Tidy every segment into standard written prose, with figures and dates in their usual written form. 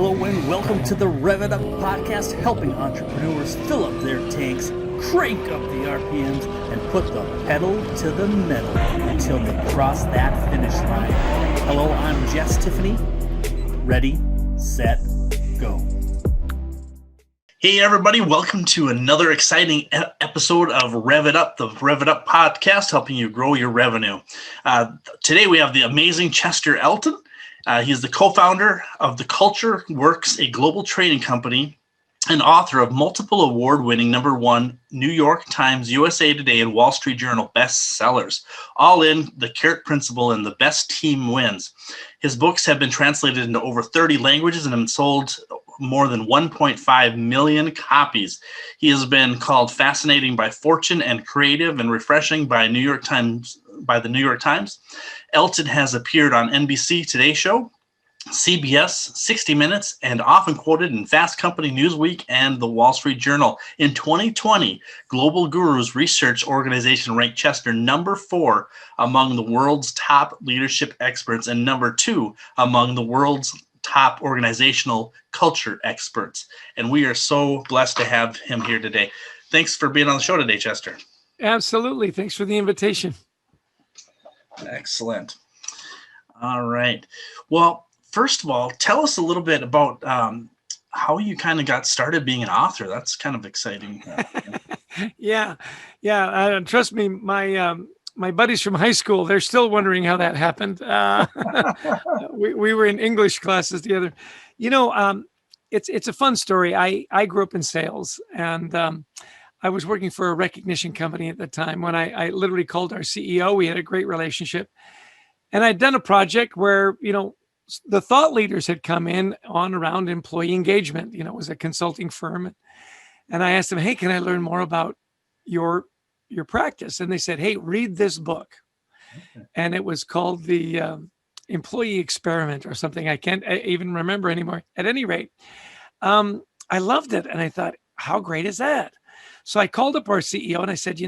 Hello and welcome to the Rev It Up podcast, helping entrepreneurs fill up their tanks, crank up the RPMs, and put the pedal to the metal until they cross that finish line. Hello, I'm Jess Tiffany. Ready, set, go. Hey everybody, welcome to another exciting episode of Rev It Up, the Rev It Up podcast, helping you grow your revenue. Today we have the amazing Chester Elton. He's the co-founder of The Culture Works, a global training company, and author of multiple award-winning #1 New York Times, USA Today, and Wall Street Journal bestsellers. All in, the carrot principle and the best team wins. His books have been translated into over 30 languages and have sold more than 1.5 million copies. He has been called fascinating by Fortune and creative and refreshing by the New York Times. Elton has appeared on NBC Today Show, CBS, 60 Minutes, and often quoted in Fast Company, Newsweek, and the Wall Street Journal. In 2020, Global Gurus research organization ranked Chester #4 among the world's top leadership experts and #2 among the world's top organizational culture experts. And we are so blessed to have him here today. Thanks for being on the show today, Chester. Absolutely. Thanks for the invitation. Excellent. All right. Well, first of all, tell us a little bit about how you kind of got started being an author. That's kind of exciting. Yeah. Trust me, my buddies from high school, they're still wondering how that happened. We were in English classes together. It's a fun story. I grew up in sales, and I was working for a recognition company at the time when I literally called our CEO. We had a great relationship. And I'd done a project where, the thought leaders had come in on around employee engagement. It was a consulting firm. And I asked them, hey, can I learn more about your practice? And they said, hey, read this book. Okay. And it was called The Employee Experiment or something. I can't even remember anymore. At any rate, I loved it. And I thought, how great is that? So I called up our CEO and I said,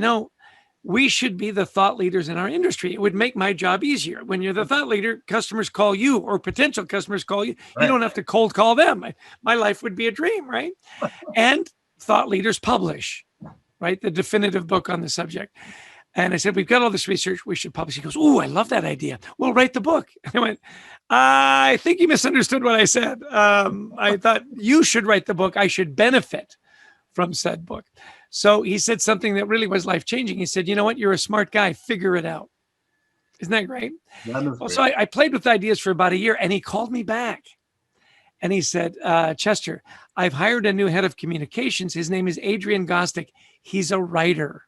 we should be the thought leaders in our industry. It would make my job easier. When you're the thought leader, customers call you, or potential customers call you. Right. You don't have to cold call them. My life would be a dream, right? And thought leaders publish, right? The definitive book on the subject. And I said, we've got all this research. We should publish. He goes, ooh, I love that idea. We'll write the book. And I went, I think you misunderstood what I said. I thought you should write the book. I should benefit from said book. So he said something that really was life-changing. He said, you know what? You're a smart guy. Figure it out. Isn't that great? Well, so I played with ideas for about a year, and he called me back. And he said, Chester, I've hired a new head of communications. His name is Adrian Gostick. He's a writer.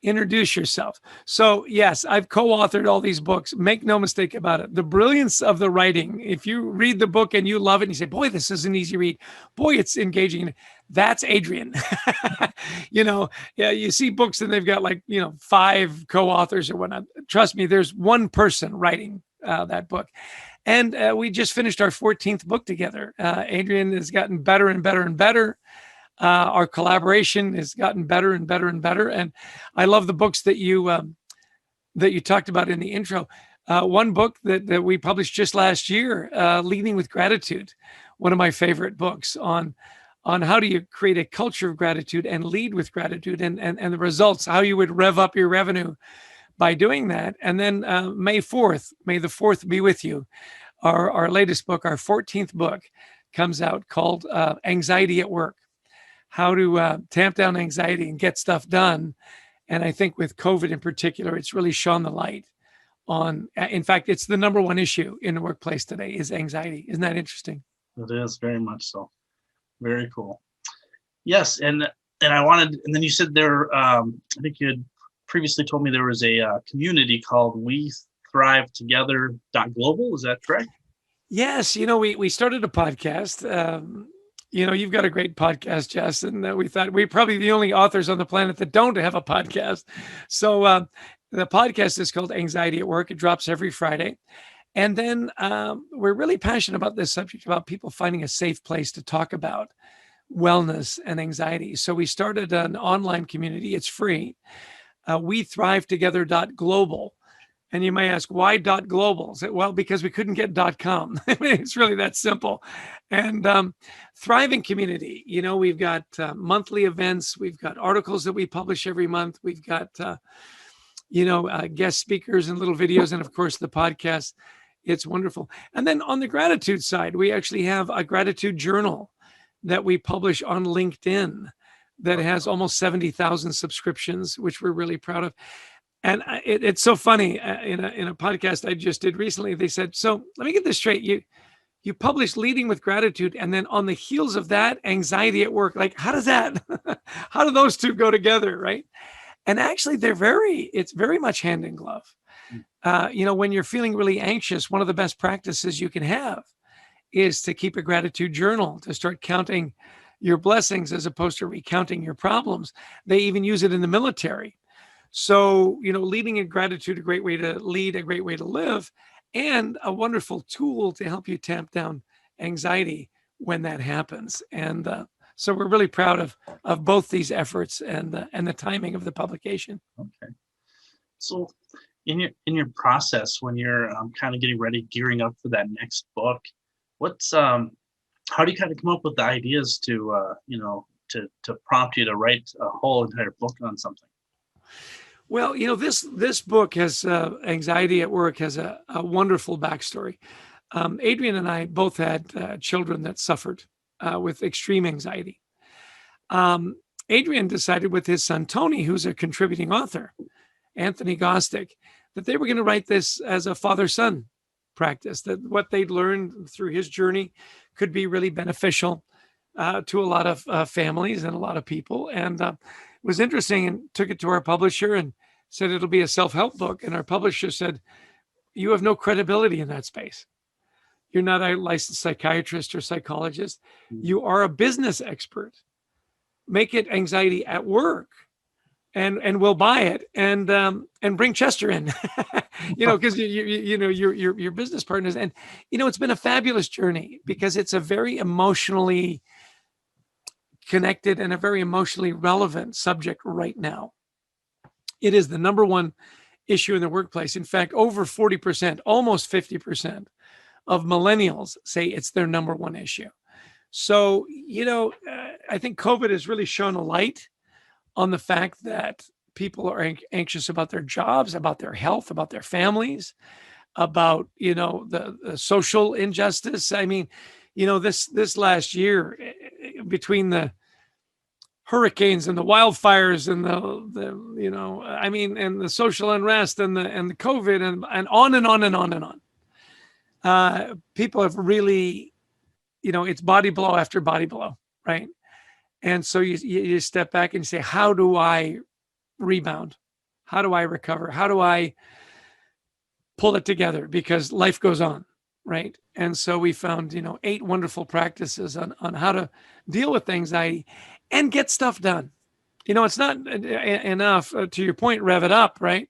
Introduce yourself. So yes, I've co-authored all these books. Make no mistake about it. The brilliance of the writing, if you read the book and you love it and you say, boy, this is an easy read. Boy, it's engaging. That's Adrian. You see books and they've got 5 co-authors or whatnot. Trust me, there's one person writing that book. And we just finished our 14th book together. Adrian has gotten better and better and better. Our collaboration has gotten better and better and better. And I love the books that you talked about in the intro. One book that we published just last year, Leading with Gratitude, one of my favorite books on how do you create a culture of gratitude and lead with gratitude and the results, how you would rev up your revenue by doing that. And then May 4th, may the 4th be with you. Our latest book, our 14th book, comes out called Anxiety at Work. How to tamp down anxiety and get stuff done. And I think with COVID in particular, it's really shone the light on, in fact, it's the #1 issue in the workplace today is anxiety. Isn't that interesting? It is, very much so. Very cool. Yes. And then you said there, I think you had previously told me there was a community called We Thrive Together.global. Is that correct? Yes. We started a podcast. You've got a great podcast, Jess, and we thought we're probably the only authors on the planet that don't have a podcast. So the podcast is called Anxiety at Work. It drops every Friday. And then we're really passionate about this subject, about people finding a safe place to talk about wellness and anxiety. So we started an online community. It's free. We Thrive Together.global. And you may ask, why .global? Well, because we couldn't get .com. I mean, it's really that simple. And thriving community. We've got monthly events. We've got articles that we publish every month. We've got, guest speakers and little videos. And of course, the podcast. It's wonderful. And then on the gratitude side, we actually have a gratitude journal that we publish on LinkedIn that has almost 70,000 subscriptions, which we're really proud of. And it's so funny, in a podcast I just did recently, they said, so let me get this straight. You publish Leading with Gratitude, and then on the heels of that, anxiety at work. Like, how does that, how do those two go together, right? And actually, it's very much hand in glove. When you're feeling really anxious, one of the best practices you can have is to keep a gratitude journal, to start counting your blessings as opposed to recounting your problems. They even use it in the military. So, leading in gratitude, a great way to lead, a great way to live, and a wonderful tool to help you tamp down anxiety when that happens. And so we're really proud of both these efforts and the timing of the publication. Okay. So in your process, when you're kind of getting ready, gearing up for that next book, how do you kind of come up with the ideas to prompt you to write a whole entire book on something? Well, this book has anxiety at work has a wonderful backstory. Adrian and I both had children that suffered with extreme anxiety. Adrian decided with his son, Tony, who's a contributing author, Anthony Gostick, that they were going to write this as a father-son practice, that what they'd learned through his journey could be really beneficial to a lot of families and a lot of people. And it was interesting, and took it to our publisher and said it'll be a self-help book. And our publisher said, you have no credibility in that space. You're not a licensed psychiatrist or psychologist. You are a business expert. Make it anxiety at work, and we'll buy it, and bring Chester in, because your business partners. And it's been a fabulous journey because it's a very emotionally connected and a very emotionally relevant subject right now. It is the number one issue in the workplace. In fact, over 40%, almost 50% of millennials say it's their number one issue. So, I think COVID has really shone a light on the fact that people are anxious about their jobs, about their health, about their families, about, the social injustice. I mean, this last year, between the hurricanes and the wildfires and and the social unrest and the COVID and on and on and on and on. People have really, it's body blow after body blow, right? And so you step back and you say, how do I rebound? How do I recover? How do I pull it together? Because life goes on, right? And so we found, 8 wonderful practices on how to deal with anxiety and get stuff done. It's not enough, to your point, rev it up, right?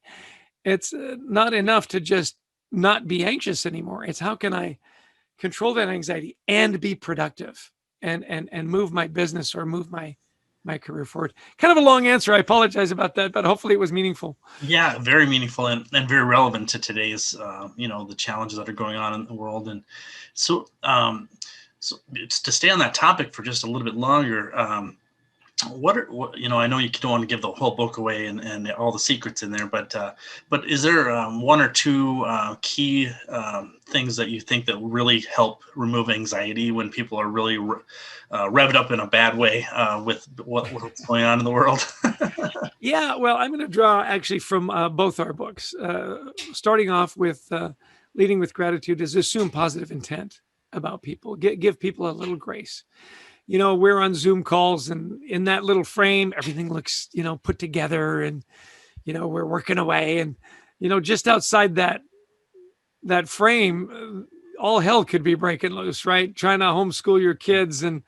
It's not enough to just not be anxious anymore. It's how can I control that anxiety and be productive and move my business or move my career forward. Kind of a long answer. I apologize about that, but hopefully it was meaningful. Yeah, very meaningful and very relevant to today's, the challenges that are going on in the world. And so it's to stay on that topic for just a little bit longer. I know you don't want to give the whole book away and all the secrets in there, but is there one or two key things that you think that really help remove anxiety when people are really revved up in a bad way with what's going on in the world? Yeah, well, I'm going to draw actually from both our books. Starting off with Leading with Gratitude is assume positive intent about people. Give people a little grace. We're on Zoom calls, and in that little frame, everything looks, put together, and, we're working away, and, just outside that frame, all hell could be breaking loose, right? Trying to homeschool your kids and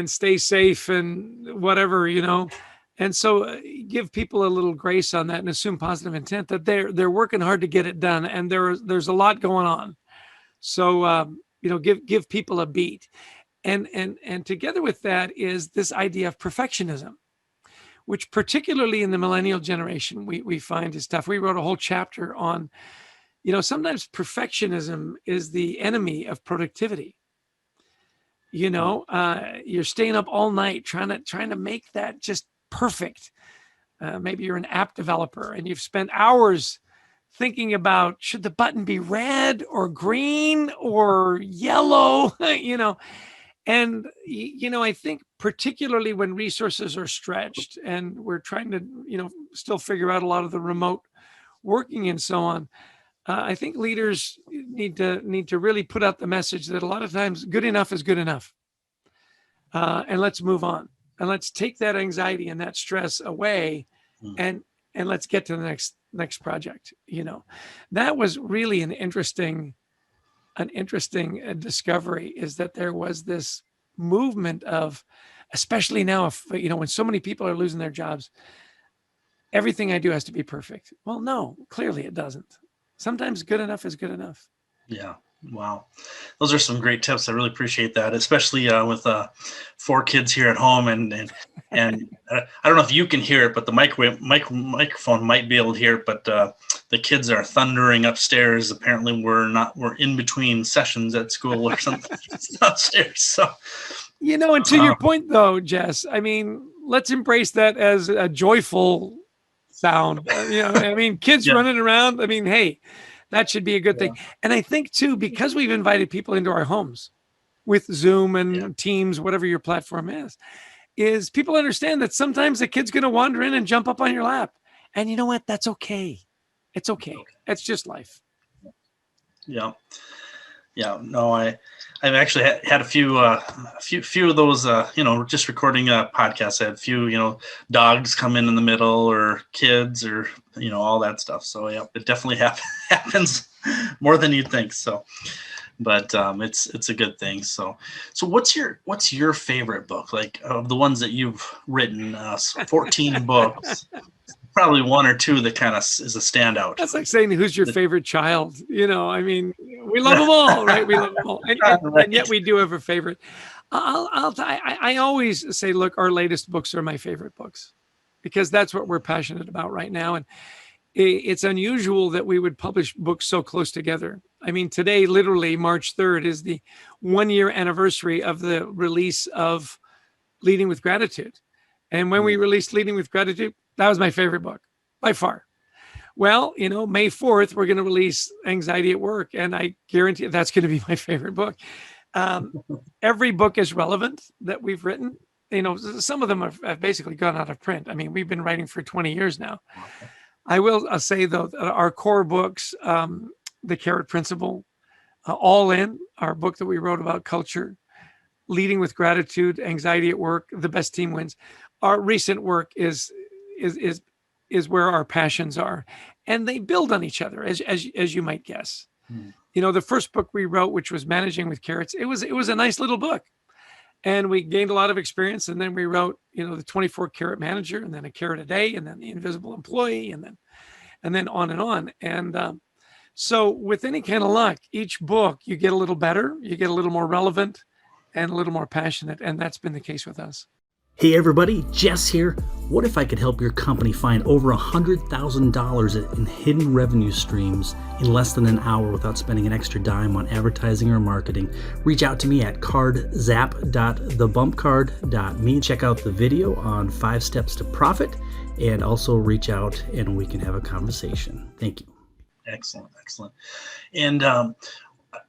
stay safe and whatever, And so give people a little grace on that and assume positive intent that they're working hard to get it done. And there's a lot going on. So, give people a beat. And together with that is this idea of perfectionism, which particularly in the millennial generation, we find is tough. We wrote a whole chapter on, sometimes perfectionism is the enemy of productivity. You're staying up all night trying to make that just perfect. Maybe you're an app developer and you've spent hours thinking about, should the button be red or green or yellow, And, I think particularly when resources are stretched and we're trying to, still figure out a lot of the remote working and so on, I think leaders need to really put out the message that a lot of times good enough is good enough. And let's move on, and let's take that anxiety and that stress away, and let's get to the next project. That was really an interesting discovery, is that there was this movement of, especially now, when so many people are losing their jobs, everything I do has to be perfect. Well, no, clearly it doesn't. Sometimes good enough is good enough. Yeah. Wow. Those are some great tips. I really appreciate that, especially with 4 kids here at home. And I don't know if you can hear it, but the microphone might be able to hear it, but the kids are thundering upstairs. Apparently we're in between sessions at school or something upstairs. So, and to your point though, Jess, I mean, let's embrace that as a joyful sound. Kids running around. I mean, hey, that should be a good thing. And I think too, because we've invited people into our homes with Zoom and Teams, whatever your platform is people understand that sometimes the kid's going to wander in and jump up on your lap. And you know what? That's okay. It's okay. It's just life. Yeah. Yeah. No, I've actually had a few of those, just recording podcasts. I had a few, dogs come in the middle, or kids, or, all that stuff. So yeah, it definitely happens more than you'd think. So, but it's a good thing. So what's your favorite book? Like, of the ones that you've written, 14 books, probably 1 or 2 that kind of is a standout. That's like saying, who's your favorite child? We love them all, right? We love them all. And yet we do have a favorite. I always say, look, our latest books are my favorite books, because that's what we're passionate about right now. And it's unusual that we would publish books so close together. I mean, today, literally March 3rd, is the 1-year anniversary of the release of Leading with Gratitude. And when we released Leading with Gratitude, that was my favorite book by far. Well, May 4th, we're going to release Anxiety at Work, and I guarantee that's going to be my favorite book. Every book is relevant that we've written. Some of them have basically gone out of print. I mean, we've been writing for 20 years now. I'll say, though, that our core books, The Carrot Principle, All In, our book that we wrote about culture, Leading with Gratitude, Anxiety at Work, The Best Team Wins. Our recent work is where our passions are, and they build on each other, as you might guess. The first book we wrote, which was Managing with Carrots, it was a nice little book, and we gained a lot of experience. And then we wrote, the 24 Carrot Manager, and then A Carrot a Day, and then The Invisible Employee, and then on and on. And so with any kind of luck, each book you get a little better, you get a little more relevant, and a little more passionate, and that's been the case with us. Hey everybody, Jess here. What if I could help your company find over $100,000 in hidden revenue streams in less than an hour without spending an extra dime on advertising or marketing? Reach out to me at cardzap.thebumpcard.me. Check out the video on 5 Steps to Profit, and also reach out and we can have a conversation. Thank you. Excellent. And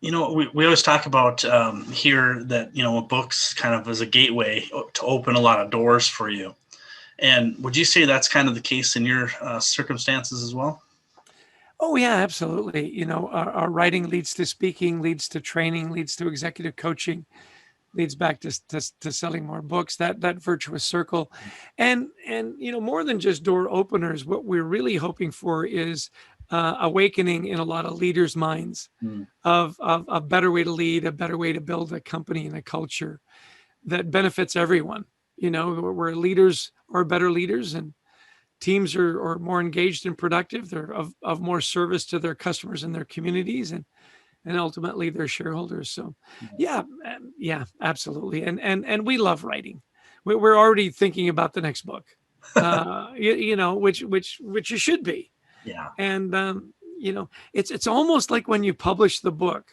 we always talk about here that, books kind of as a gateway to open a lot of doors for you. And would you say that's kind of the case in your circumstances as well? Oh, yeah, absolutely. Our writing leads to speaking, leads to training, leads to executive coaching, leads back to selling more books, that virtuous circle. And more than just door openers, what we're really hoping for is awakening in a lot of leaders' minds of a better way to lead, a better way to build a company and a culture that benefits everyone. Where leaders are better leaders, and teams are more engaged and productive. They're of more service to their customers and their communities, and ultimately their shareholders. So yeah, absolutely. And we love writing. We're already thinking about the next book. which you should be. Yeah. And it's almost like when you publish the book,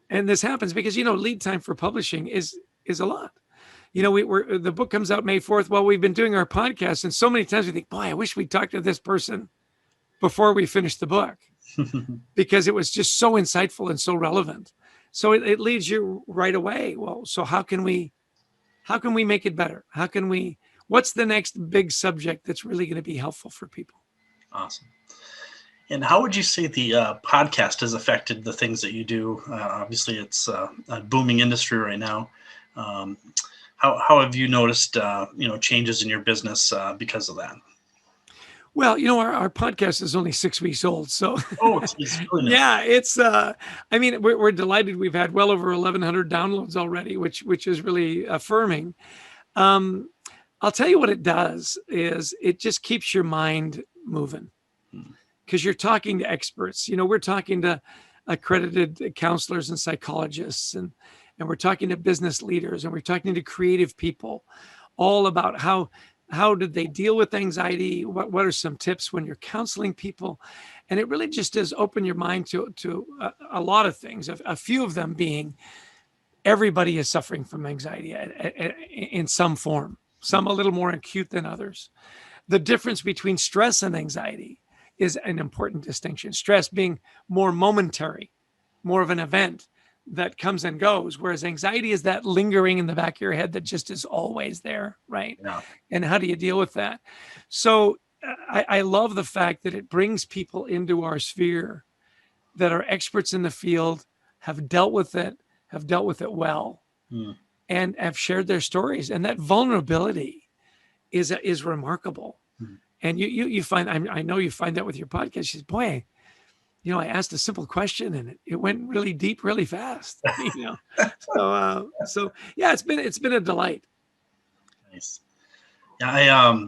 and this happens because lead time for publishing is a lot. The book comes out May 4th. Well, we've been doing our podcast, and so many times we think, boy, I wish we talked to this person before we finished the book, because it was just so insightful and so relevant. So it leads you right away. Well, so how can we make it better? What's the next big subject that's really going to be helpful for people? Awesome. And how would you say the podcast has affected the things that you do? Obviously, it's a booming industry right now. How have you noticed, changes in your business because of that? Well, our podcast is only 6 weeks old, so it's really nice. yeah, it's. We're delighted. We've had well over 1,100 downloads already, which is really affirming. I'll tell you what it does is it just keeps your mind moving, because you're talking to experts. We're talking to accredited counselors and psychologists, and we're talking to business leaders, and we're talking to creative people, all about how did they deal with anxiety? What are some tips when you're counseling people? And it really just does open your mind to a lot of things. A few of them being, everybody is suffering from anxiety in some form, some a little more acute than others. The difference between stress and anxiety is an important distinction. Stress being more momentary, more of an event that comes and goes, whereas anxiety is that lingering in the back of your head that just is always there, right? Yeah. And how do you deal with that? So I love the fact that it brings people into our sphere that are experts in the field, have dealt with it well, and have shared their stories. And that vulnerability is remarkable. And you find, I know you find that with your podcast. You say, boy, I asked a simple question and it went really deep, really fast. So yeah, it's been a delight. Nice. Yeah,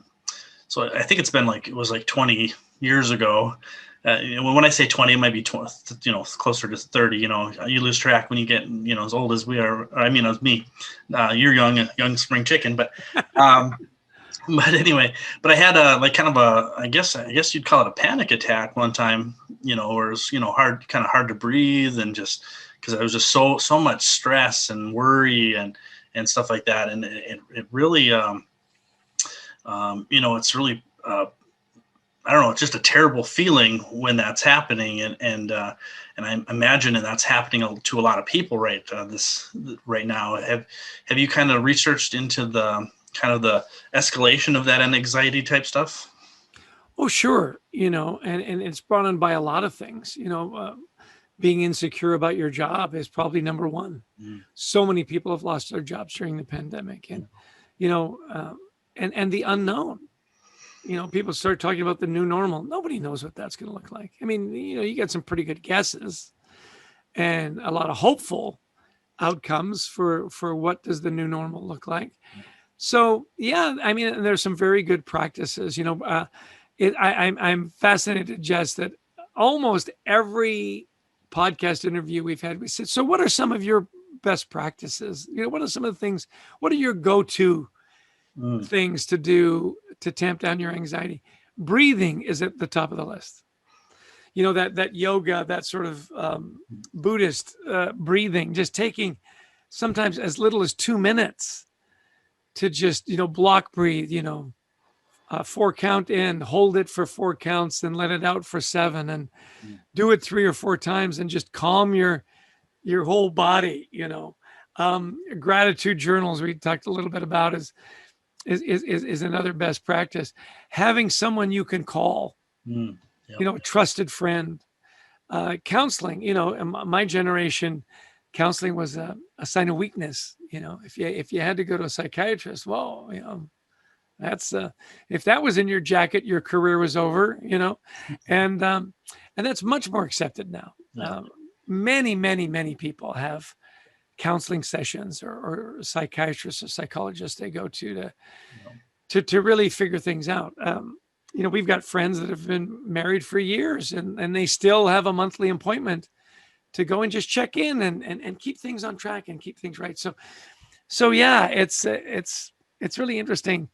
so I think it was like 20 years ago. When I say 20, it might be 20, closer to 30. You lose track when you get as old as we are. As me. You're young spring chicken, but. But anyway, I had I guess you'd call it a panic attack one time, where it was, hard to breathe, and just because I was just so much stress and worry and stuff like that. And it really, it's really, I don't know, it's just a terrible feeling when that's happening. And I imagine that's happening to a lot of people right now. Have you kind of researched into the escalation of that anxiety type stuff? Oh, sure. And it's brought on by a lot of things. Being insecure about your job is probably number one. So many people have lost their jobs during the pandemic, and and the unknown. People start talking about the new normal. Nobody knows what that's going to look like. You get some pretty good guesses and a lot of hopeful outcomes for what does the new normal look like. So yeah, there's some very good practices. I'm fascinated, Jess, that almost every podcast interview we've had, we said, so what are some of your best practices? What are some of the things? What are your go-to things to do to tamp down your anxiety? Breathing is at the top of the list. That yoga, that sort of Buddhist breathing, just taking sometimes as little as 2 minutes to just, block breathe, 4 count in, hold it for 4 counts, then let it out for 7, and do it 3 or 4 times, and just calm your whole body. Gratitude journals we talked a little bit about is another best practice. Having someone you can call, a trusted friend. Counseling, in my generation, counseling was a sign of weakness. If you had to go to a psychiatrist, that's if that was in your jacket, your career was over. And that's much more accepted now. Many people have counseling sessions or psychiatrists or psychologists they go to really figure things out. We've got friends that have been married for years and they still have a monthly appointment to go and just check in and keep things on track and keep things right. So yeah, it's really interesting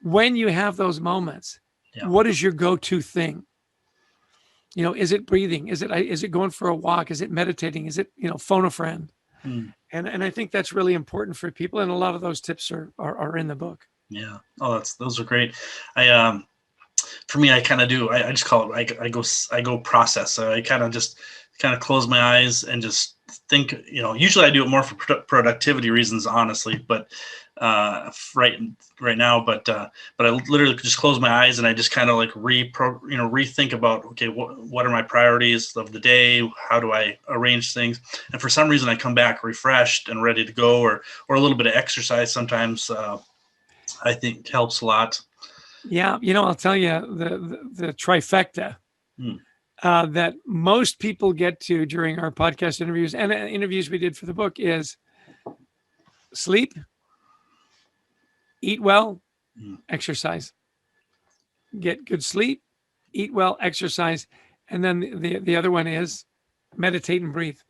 when you have those moments, Yeah. what is your go-to thing? Is it breathing? Is it going for a walk? Is it meditating? Is it, phone a friend? Mm. And I think that's really important for people. And a lot of those tips are in the book. Yeah. Oh, those are great. For me, I kind of do. I just call it. I go process. So I just close my eyes and just think. Usually I do it more for productivity reasons, honestly. But right now, but I literally just close my eyes and I just kind of like rethink about, okay, what are my priorities of the day? How do I arrange things? And for some reason, I come back refreshed and ready to go, or a little bit of exercise sometimes. I think helps a lot. Yeah, I'll tell you the trifecta that most people get to during our podcast interviews and interviews we did for the book is sleep, eat well, exercise. Get good sleep, eat well, exercise, and then the other one is meditate and breathe.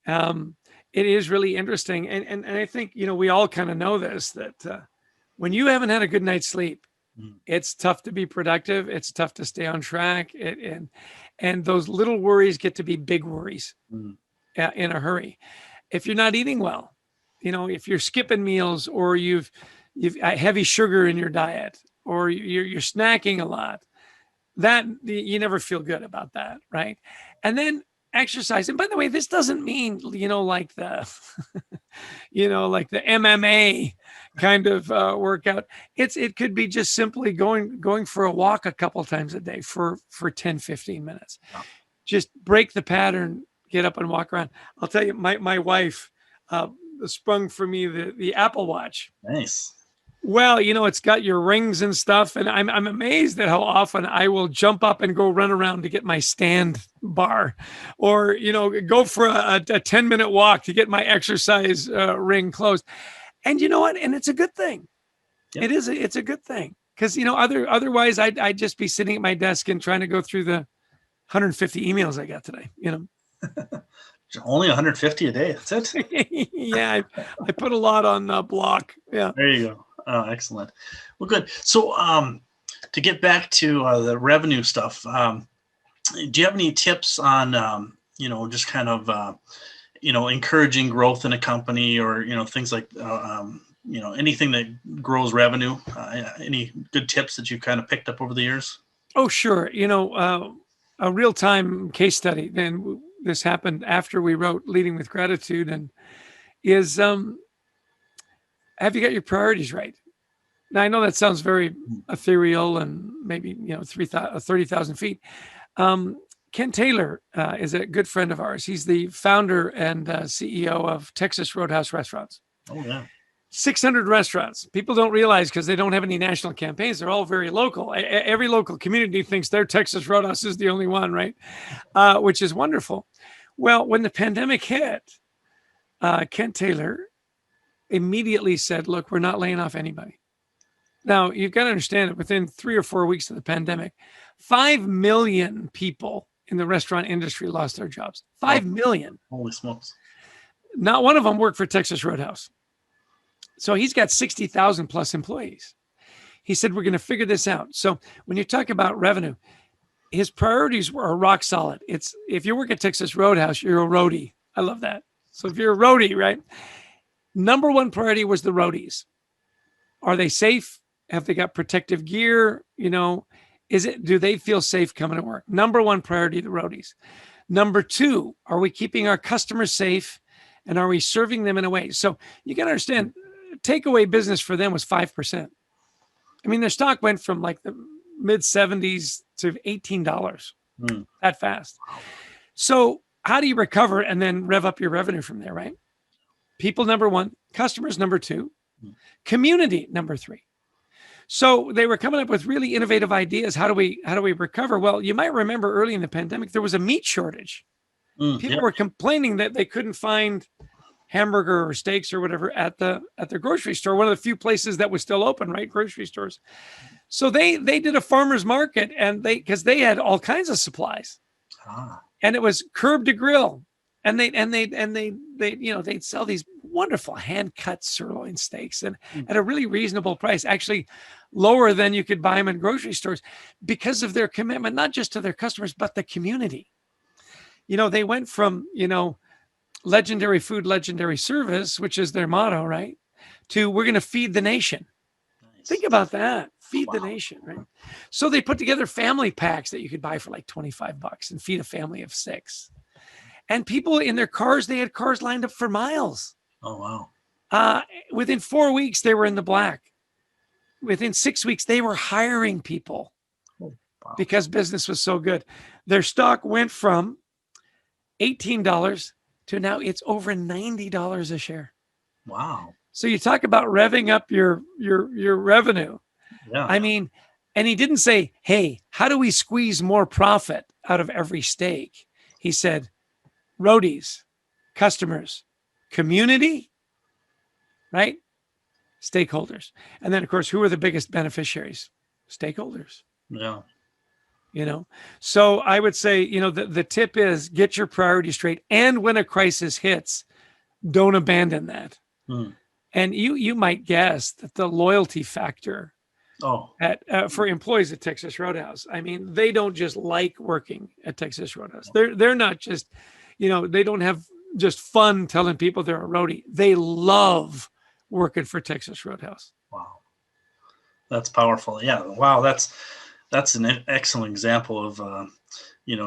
It is really interesting, and I think we all kind of know this, that when you haven't had a good night's sleep, it's tough to be productive. It's tough to stay on track. And those little worries get to be big worries in a hurry. If you're not eating well, if you're skipping meals, or you've heavy sugar in your diet, or you're snacking a lot, that you never feel good about that, right? And then exercise. And by the way, this doesn't mean like the like the MMA kind of workout. It could be just simply going for a walk a couple times a day for 10, 15 minutes. Just break the pattern, get up and walk around. I'll tell you, my wife sprung for me the Apple Watch. Nice. Well, it's got your rings and stuff, and I'm amazed at how often I will jump up and go run around to get my stand bar, or go for a 10-minute walk to get my exercise ring closed. And you know what? And it's a good thing. Yep. It's a good thing, because otherwise I'd just be sitting at my desk and trying to go through the 150 emails I got today. Only 150 a day. That's it. Yeah, I put a lot on block. Yeah. There you go. Oh, excellent. Well, good. So, to get back to the revenue stuff, do you have any tips on, just kind of, encouraging growth in a company, or, things like, anything that grows revenue? Any good tips that you've kind of picked up over the years? Oh, sure. A real-time case study. Then this happened after we wrote Leading with Gratitude, and is, have you got your priorities right? Now, I know that sounds very ethereal and maybe, 30,000 feet. Ken Taylor is a good friend of ours. He's the founder and CEO of Texas Roadhouse Restaurants. Oh, yeah. 600 restaurants. People don't realize, because they don't have any national campaigns. They're all very local. Every local community thinks their Texas Roadhouse is the only one, right? Which is wonderful. Well, when the pandemic hit, Ken Taylor immediately said, look, we're not laying off anybody. Now, you've got to understand that within 3 or 4 weeks of the pandemic, 5 million people in the restaurant industry lost their jobs. 5 million. Holy smokes. Not one of them worked for Texas Roadhouse. So he's got 60,000 plus employees. He said, we're going to figure this out. So when you talk about revenue, his priorities were rock solid. It's, if you work at Texas Roadhouse, you're a roadie. I love that. So if you're a roadie, right? Number one priority was the roadies. Are they safe? Have they got protective gear? Do they feel safe coming to work? Number one priority, the roadies. Number two, are we keeping our customers safe? And are we serving them in a way? So you got to understand, takeaway business for them was 5%. I mean, their stock went from like the mid 70s to $18 that fast. So how do you recover and then rev up your revenue from there, right? People, number one, customers, number two, community, number three. So they were coming up with really innovative ideas. How do we recover? Well, you might remember early in the pandemic, there was a meat shortage. People were complaining that they couldn't find hamburger or steaks or whatever at the grocery store. One of the few places that was still open, right? Grocery stores. So they did a farmer's market, and because they had all kinds of supplies, and it was curb to grill. And they'd sell these wonderful hand cut sirloin steaks and at a really reasonable price, actually lower than you could buy them in grocery stores, because of their commitment, not just to their customers, but the community. They went from, legendary food, legendary service, which is their motto, right? To we're going to feed the nation. Nice. Think about that. Feed the nation, right? So they put together family packs that you could buy for like $25 and feed a family of 6. And people in their cars, they had cars lined up for miles. Oh, wow. Within 4 weeks, they were in the black. Within 6 weeks, they were hiring people because business was so good. Their stock went from $18 to now it's over $90 a share. Wow. So you talk about revving up your revenue. Yeah. I mean, and he didn't say, hey, how do we squeeze more profit out of every steak? He said, roadies, customers, community, right? Stakeholders. And then, of course, who are the biggest beneficiaries? Stakeholders. Yeah. So I would say, the tip is get your priorities straight. And when a crisis hits, don't abandon that. And you might guess that the loyalty factor for employees at Texas Roadhouse, I mean, they don't just like working at Texas Roadhouse. They're not just, they don't have just fun telling people they're a roadie. They love working for Texas Roadhouse. Wow. That's powerful. Yeah. Wow. That's an excellent example of,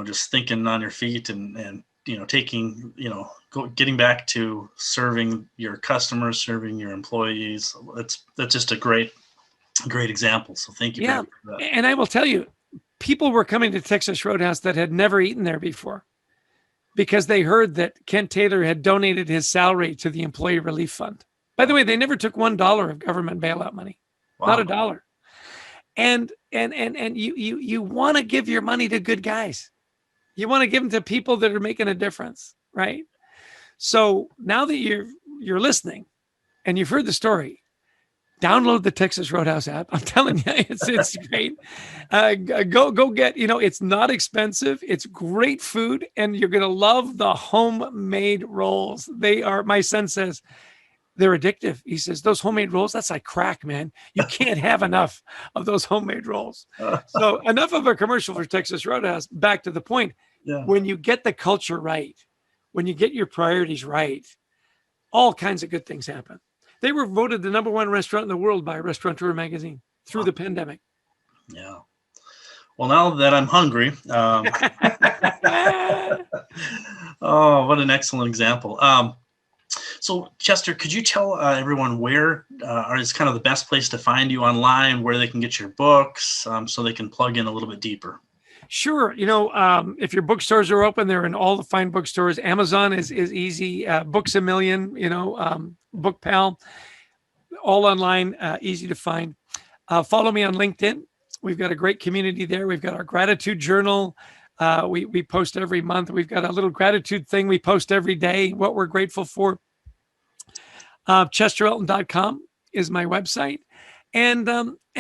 just thinking on your feet and taking, getting back to serving your customers, serving your employees. That's just a great example. So thank you. Yeah. For that. And I will tell you, people were coming to Texas Roadhouse that had never eaten there before because they heard that Kent Taylor had donated his salary to the Employee Relief Fund. By the way, they never took $1 of government bailout money, not $1. And you want to give your money to good guys. You want to give them to people that are making a difference, right? So now that you're listening and you've heard the story, download the Texas Roadhouse app. I'm telling you, it's great. Go get, it's not expensive. It's great food, and you're going to love the homemade rolls. My son says, they're addictive. He says, those homemade rolls, that's like crack, man. You can't have enough of those homemade rolls. So enough of a commercial for Texas Roadhouse. Back to the point. Yeah. When you get the culture right, when you get your priorities right, all kinds of good things happen. They were voted the #1 restaurant in the world by Restaurateur magazine through the pandemic. Yeah. Well, now that I'm hungry, oh, what an excellent example. So, Chester, could you tell everyone where is kind of the best place to find you online, where they can get your books, so they can plug in a little bit deeper? Sure. If your bookstores are open, they're in all the fine bookstores. Amazon is easy. Books A Million, Book Pal, all online, easy to find. Follow me on LinkedIn. We've got a great community there. We've got our gratitude journal. We post every month. We've got a little gratitude thing we post every day, what we're grateful for. ChesterElton.com is my website. And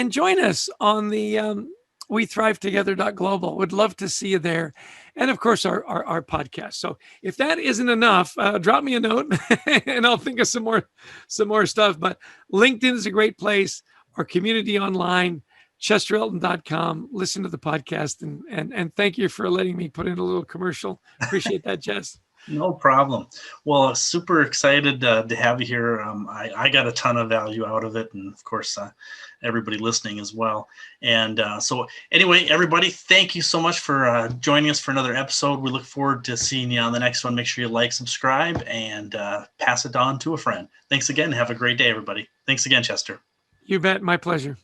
join us on the WeThriveTogether.global. Would love to see you there. And of course, our podcast. So if that isn't enough, drop me a note and I'll think of some more stuff. But LinkedIn is a great place. Our community online, ChesterElton.com. Listen to the podcast and thank you for letting me put in a little commercial. Appreciate that, Jess. No problem. Well, super excited to have you here. I got a ton of value out of it. And of course, everybody listening as well. And so anyway, everybody, thank you so much for joining us for another episode. We look forward to seeing you on the next one. Make sure you like, subscribe, and pass it on to a friend. Thanks again. Have a great day, everybody. Thanks again, Chester. You bet. My pleasure.